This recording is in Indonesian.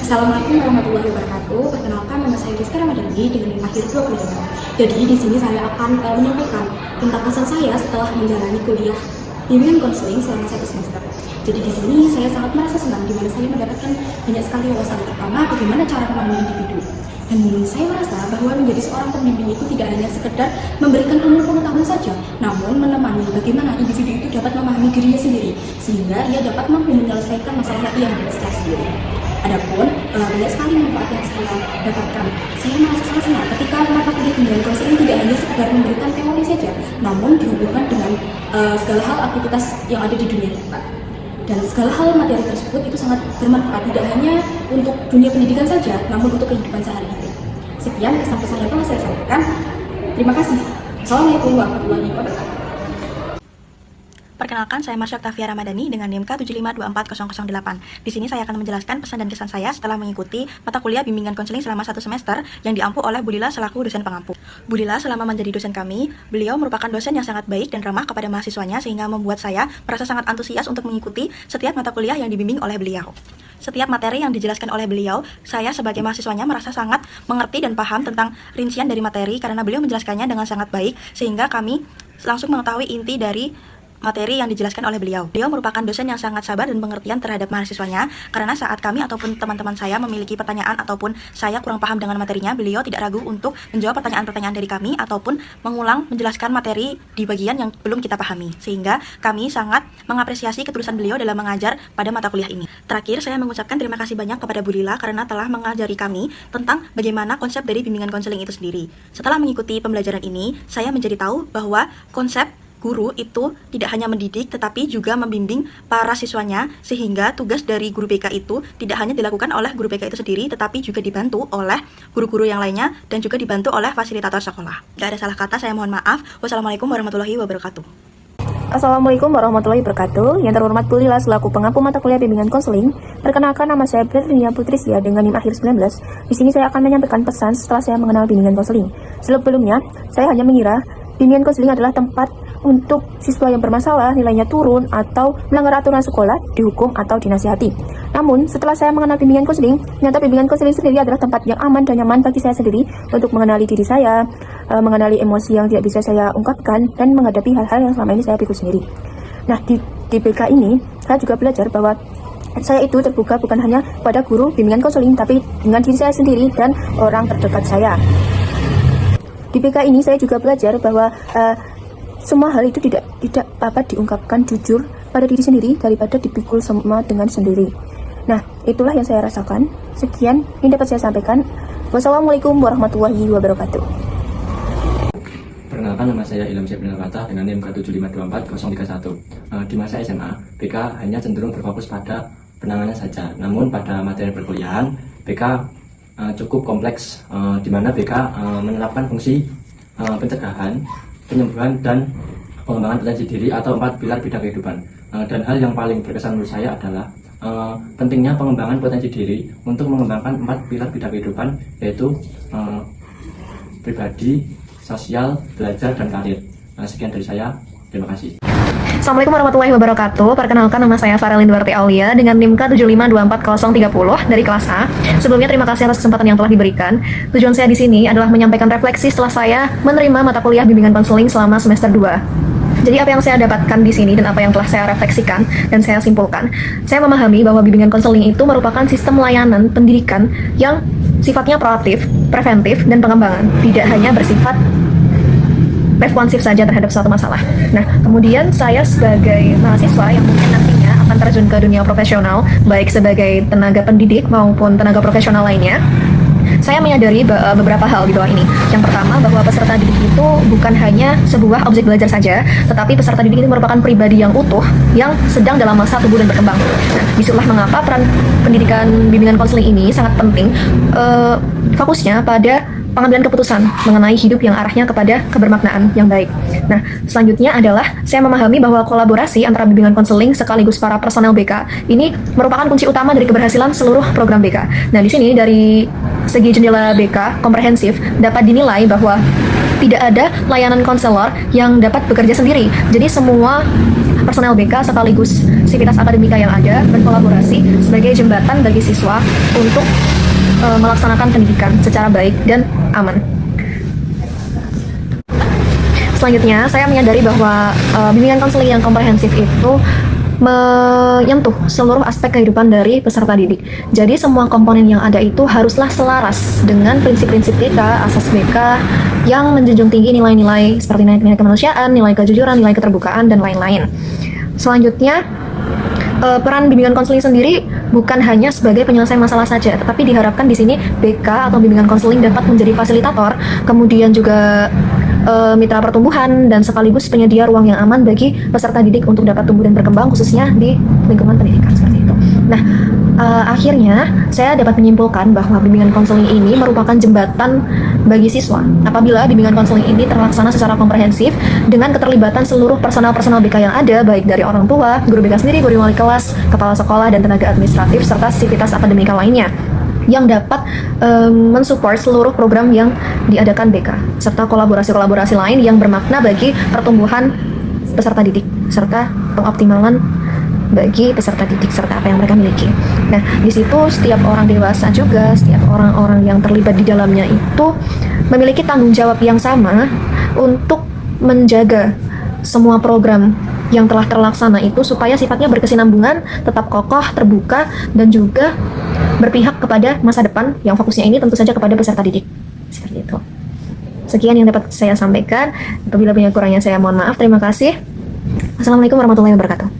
Assalamualaikum warahmatullahi wabarakatuh. Perkenalkan, nama saya Rizka Ramadhani dengan NIM akhir 25. Jadi di sini saya akan menyampaikan tentang kesan saya setelah menjalani kuliah bimbingan konseling selama 1 semester. Jadi di sini saya sangat merasa senang di mana saya mendapatkan banyak sekali wawasan, pertama bagaimana cara memahami individu. Dan saya merasa bahwa menjadi seorang pembimbing itu tidak hanya sekedar memberikan ilmu pengetahuan saja, namun menemani bagaimana individu itu dapat memahami dirinya sendiri, sehingga ia dapat mampu menyelesaikan masalah yang ada secara sendiri. Adapun banyak sekali manfaat yang saya dapatkan. Saya merasa sangat senang ketika mata kuliah bimbingan konseling tidak hanya sekedar memberikan teori saja, namun dihubungkan dengan segala hal aktivitas yang ada di dunia nyata. Dan segala hal materi tersebut itu sangat bermanfaat, tidak hanya untuk dunia pendidikan saja, namun untuk kehidupan sehari-hari. Sekian kesan-kesan yang telah saya sampaikan. Terima kasih. Assalamualaikum warahmatullahi wabarakatuh. Perkenalkan, saya Marsya Oktavia Ramadhani dengan NIM K7524008. Di sini saya akan menjelaskan pesan dan kesan saya setelah mengikuti mata kuliah bimbingan konseling selama 1 semester yang diampu oleh Bu Lila selaku dosen pengampu. Bu Lila selama menjadi dosen kami, beliau merupakan dosen yang sangat baik dan ramah kepada mahasiswanya sehingga membuat saya merasa sangat antusias untuk mengikuti setiap mata kuliah yang dibimbing oleh beliau. Setiap materi yang dijelaskan oleh beliau, saya sebagai mahasiswanya merasa sangat mengerti dan paham tentang rincian dari materi karena beliau menjelaskannya dengan sangat baik sehingga kami langsung mengetahui inti dari materi yang dijelaskan oleh beliau. Beliau merupakan dosen yang sangat sabar dan pengertian terhadap mahasiswanya karena saat kami ataupun teman-teman saya memiliki pertanyaan ataupun saya kurang paham dengan materinya, beliau tidak ragu untuk menjawab pertanyaan-pertanyaan dari kami ataupun mengulang menjelaskan materi di bagian yang belum kita pahami, sehingga kami sangat mengapresiasi ketulusan beliau dalam mengajar pada mata kuliah ini. Terakhir, saya mengucapkan terima kasih banyak kepada Bu Lila karena telah mengajari kami tentang bagaimana konsep dari bimbingan konseling itu sendiri. Setelah mengikuti pembelajaran ini, saya menjadi tahu bahwa konsep guru itu tidak hanya mendidik tetapi juga membimbing para siswanya sehingga tugas dari guru BK itu tidak hanya dilakukan oleh guru BK itu sendiri tetapi juga dibantu oleh guru-guru yang lainnya dan juga dibantu oleh fasilitator sekolah. Gak ada salah kata, saya mohon maaf. Wassalamualaikum warahmatullahi wabarakatuh. Assalamualaikum warahmatullahi wabarakatuh. Yang terhormat Bu Lila selaku pengampu mata kuliah bimbingan konseling. Perkenalkan, nama saya Berlinia Putrisya dengan NIM akhir 19. Di sini saya akan menyampaikan pesan setelah saya mengenal bimbingan konseling. Sebelumnya, saya hanya mengira bimbingan konseling adalah tempat untuk siswa yang bermasalah, nilainya turun, atau melanggar aturan sekolah, dihukum atau dinasihati. Namun, setelah saya mengenal bimbingan konseling, ternyata bimbingan konseling sendiri adalah tempat yang aman dan nyaman bagi saya sendiri untuk mengenali diri saya, mengenali emosi yang tidak bisa saya ungkapkan, dan menghadapi hal-hal yang selama ini saya pikul sendiri. Nah, di BK ini, saya juga belajar bahwa saya itu terbuka bukan hanya pada guru bimbingan konseling, tapi dengan diri saya sendiri dan orang terdekat saya. Di BK ini, saya juga belajar bahwa semua hal itu tidak dapat diungkapkan jujur pada diri sendiri daripada dipikul semua dengan sendiri. Nah, itulah yang saya rasakan. Sekian yang dapat saya sampaikan. Wassalamualaikum warahmatullahi wabarakatuh. Perkenalkan, nama saya Ilham Syafrin Al-Fatah dengan NIM K7524031. Di masa SMA, BK hanya cenderung berfokus pada penanganan saja. Namun pada materi perkuliahan, BK cukup kompleks, di mana BK menerapkan fungsi pencegahan, penyembuhan, dan pengembangan potensi diri atau 4 pilar bidang kehidupan. Dan hal yang paling berkesan menurut saya adalah pentingnya pengembangan potensi diri untuk mengembangkan 4 pilar bidang kehidupan, yaitu pribadi, sosial, belajar, dan karir. Sekian dari saya, terima kasih. Assalamualaikum warahmatullahi wabarakatuh. Perkenalkan, nama saya Farah Lindwarti Aulia dengan NIM K7524030 dari kelas A. Sebelumnya terima kasih atas kesempatan yang telah diberikan. Tujuan saya di sini adalah menyampaikan refleksi setelah saya menerima mata kuliah bimbingan konseling selama semester 2. Jadi apa yang saya dapatkan di sini dan apa yang telah saya refleksikan dan saya simpulkan, saya memahami bahwa bimbingan konseling itu merupakan sistem layanan pendidikan yang sifatnya proaktif, preventif, dan pengembangan, tidak hanya bersifat responsif saja terhadap suatu masalah. Nah, kemudian saya sebagai mahasiswa yang mungkin nantinya akan terjun ke dunia profesional, baik sebagai tenaga pendidik maupun tenaga profesional lainnya, saya menyadari beberapa hal di bawah ini. Yang pertama, bahwa peserta didik itu bukan hanya sebuah objek belajar saja, tetapi peserta didik itu merupakan pribadi yang utuh, yang sedang dalam masa tumbuh dan berkembang. Nah, disitulah mengapa peran pendidikan bimbingan konseling ini sangat penting, fokusnya pada pengambilan keputusan mengenai hidup yang arahnya kepada kebermaknaan yang baik. Nah, selanjutnya adalah saya memahami bahwa kolaborasi antara bimbingan konseling sekaligus para personel BK ini merupakan kunci utama dari keberhasilan seluruh program BK. Nah, di sini dari segi jendela BK komprehensif dapat dinilai bahwa tidak ada layanan konselor yang dapat bekerja sendiri. Jadi semua personel BK sekaligus sivitas akademika yang ada berkolaborasi sebagai jembatan bagi siswa untuk melaksanakan pendidikan secara baik dan aman. Selanjutnya, saya menyadari bahwa bimbingan konseling yang komprehensif itu menyentuh seluruh aspek kehidupan dari peserta didik. Jadi semua komponen yang ada itu haruslah selaras dengan prinsip-prinsip BK, asas BK yang menjunjung tinggi nilai-nilai seperti nilai kemanusiaan, nilai kejujuran, nilai keterbukaan, dan lain-lain. Selanjutnya, peran bimbingan konseling sendiri bukan hanya sebagai penyelesaian masalah saja, tetapi diharapkan di sini BK atau bimbingan konseling dapat menjadi fasilitator, kemudian juga mitra pertumbuhan dan sekaligus penyedia ruang yang aman bagi peserta didik untuk dapat tumbuh dan berkembang khususnya di lingkungan pendidikan seperti itu. Nah, akhirnya saya dapat menyimpulkan bahwa bimbingan konseling ini merupakan jembatan bagi siswa apabila bimbingan konseling ini terlaksana secara komprehensif dengan keterlibatan seluruh personal BK yang ada, baik dari orang tua, guru BK sendiri, guru wali kelas, kepala sekolah, dan tenaga administratif serta sivitas akademika lainnya yang dapat mensupport seluruh program yang diadakan BK serta kolaborasi-kolaborasi lain yang bermakna bagi pertumbuhan peserta didik serta pengoptimalan bagi peserta didik serta apa yang mereka miliki. Nah, di situ setiap orang dewasa juga, setiap orang-orang yang terlibat di dalamnya itu memiliki tanggung jawab yang sama untuk menjaga semua program yang telah terlaksana itu supaya sifatnya berkesinambungan, tetap kokoh, terbuka, dan juga berpihak kepada masa depan yang fokusnya ini tentu saja kepada peserta didik. Seperti itu. Sekian yang dapat saya sampaikan. Apabila banyak kurangnya saya mohon maaf. Terima kasih. Assalamualaikum warahmatullahi wabarakatuh.